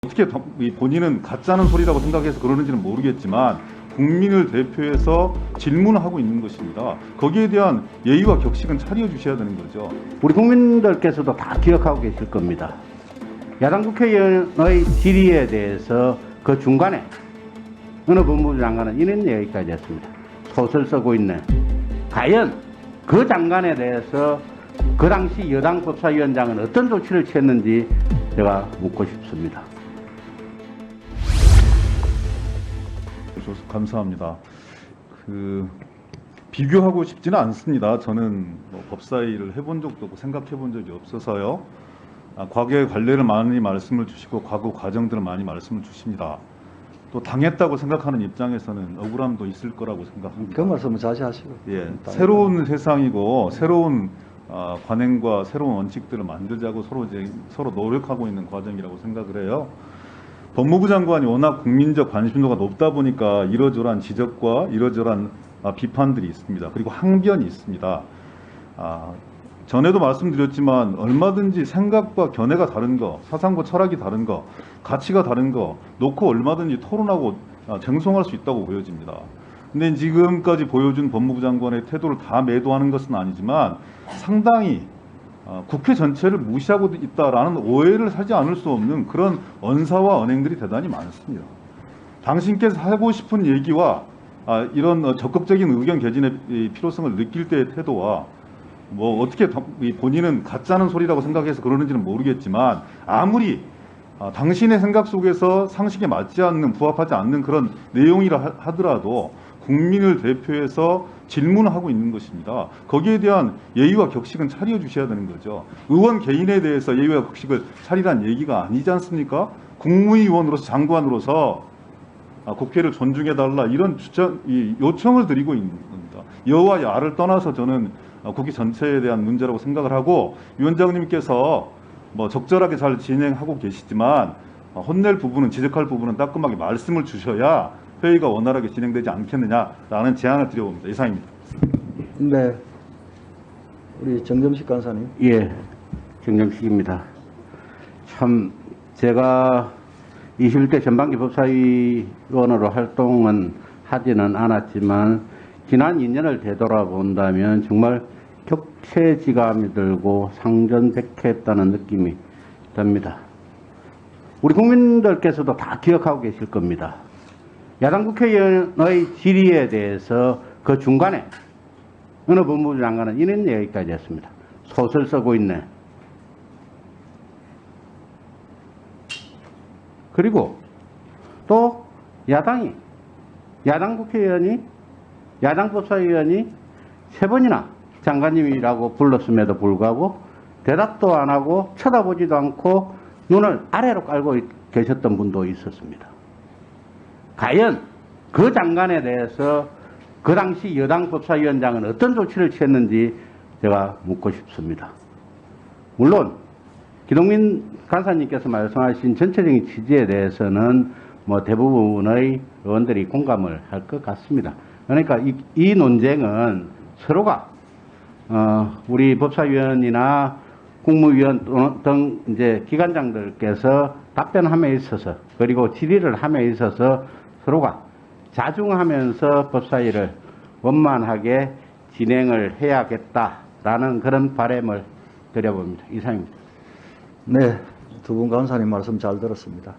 어떻게 본인은 가짜는 소리라고 생각해서 그러는지는 모르겠지만 국민을 대표해서 질문을 하고 있는 것입니다. 거기에 대한 예의와 격식은 차려 주셔야 되는 거죠. 우리 국민들께서도 다 기억하고 계실 겁니다. 야당 국회의원의 질의에 대해서 그 중간에 어느 법무부 장관은 이런 얘기까지 했습니다. 소설 쓰고 있네. 과연 그 장관에 대해서 그 당시 여당 법사위원장은 어떤 조치를 취했는지 제가 묻고 싶습니다. 감사합니다. 비교하고 싶지는 않습니다. 저는 법사위를 해본 적도 없고 생각해 본 적이 없어서요. 과거의 관례를 많이 말씀을 주시고 과거 과정들을 많이 말씀을 주십니다. 또 당했다고 생각하는 입장에서는 억울함도 있을 거라고 생각합니다. 그 말씀을 자제하시고. 예, 새로운 세상이고 새로운 관행과 새로운 원칙들을 만들자고 서로 노력하고 있는 과정이라고 생각을 해요. 법무부 장관이 워낙 국민적 관심도가 높다 보니까 이러저러한 지적과 이러저러한 비판들이 있습니다. 그리고 항변이 있습니다. 전에도 말씀드렸지만 얼마든지 생각과 견해가 다른 거, 사상과 철학이 다른 거, 가치가 다른 거 놓고 얼마든지 토론하고 쟁송할 수 있다고 보여집니다. 근데 지금까지 보여준 법무부 장관의 태도를 다 매도하는 것은 아니지만 상당히 국회 전체를 무시하고 있다라는 오해를 사지 않을 수 없는 그런 언사와 언행들이 대단히 많습니다. 당신께서 하고 싶은 얘기와 이런 적극적인 의견 개진의 필요성을 느낄 때의 태도와 어떻게 본인은 가짜는 소리라고 생각해서 그러는지는 모르겠지만 아무리 당신의 생각 속에서 상식에 맞지 않는 부합하지 않는 그런 내용이라 하더라도 국민을 대표해서 질문을 하고 있는 것입니다. 거기에 대한 예의와 격식은 차려 주셔야 되는 거죠. 의원 개인에 대해서 예의와 격식을 차리란 얘기가 아니지 않습니까? 국무위원으로서 장관으로서 국회를 존중해달라 이런 요청을 드리고 있는 겁니다. 여와 야를 떠나서 저는 국회 전체에 대한 문제라고 생각을 하고 위원장님께서 적절하게 잘 진행하고 계시지만 혼낼 부분은 지적할 부분은 따끔하게 말씀을 주셔야 회의가 원활하게 진행되지 않겠느냐라는 제안을 드려봅니다. 이상입니다. 네. 우리 정점식 간사님. 예, 정정식입니다. 참 제가 21대 전반기 법사위원으로 활동은 하지는 않았지만 지난 2년을 되돌아본다면 정말 격체지감이 들고 상전백회했다는 느낌이 듭니다. 우리 국민들께서도 다 기억하고 계실 겁니다. 야당 국회의원의 질의에 대해서 그 중간에 어느 법무부 장관은 이런 얘기까지 했습니다. 소설 쓰고 있네. 그리고 또 야당 국회의원이 야당 법사위원이 3번이나 장관님이라고 불렀음에도 불구하고 대답도 안 하고 쳐다보지도 않고 눈을 아래로 깔고 계셨던 분도 있었습니다. 과연 그 장관에 대해서 그 당시 여당 법사위원장은 어떤 조치를 취했는지 제가 묻고 싶습니다. 물론 기동민 간사님께서 말씀하신 전체적인 취지에 대해서는 대부분의 의원들이 공감을 할 것 같습니다. 그러니까 이 논쟁은 서로가 우리 법사위원이나 국무위원 등 이제 기관장들께서 답변함에 있어서 그리고 질의를 함에 있어서 서로가 자중하면서 법사위를 원만하게 진행을 해야겠다라는 그런 바람을 드려봅니다. 이상입니다. 네. 두 분 간사님 말씀 잘 들었습니다.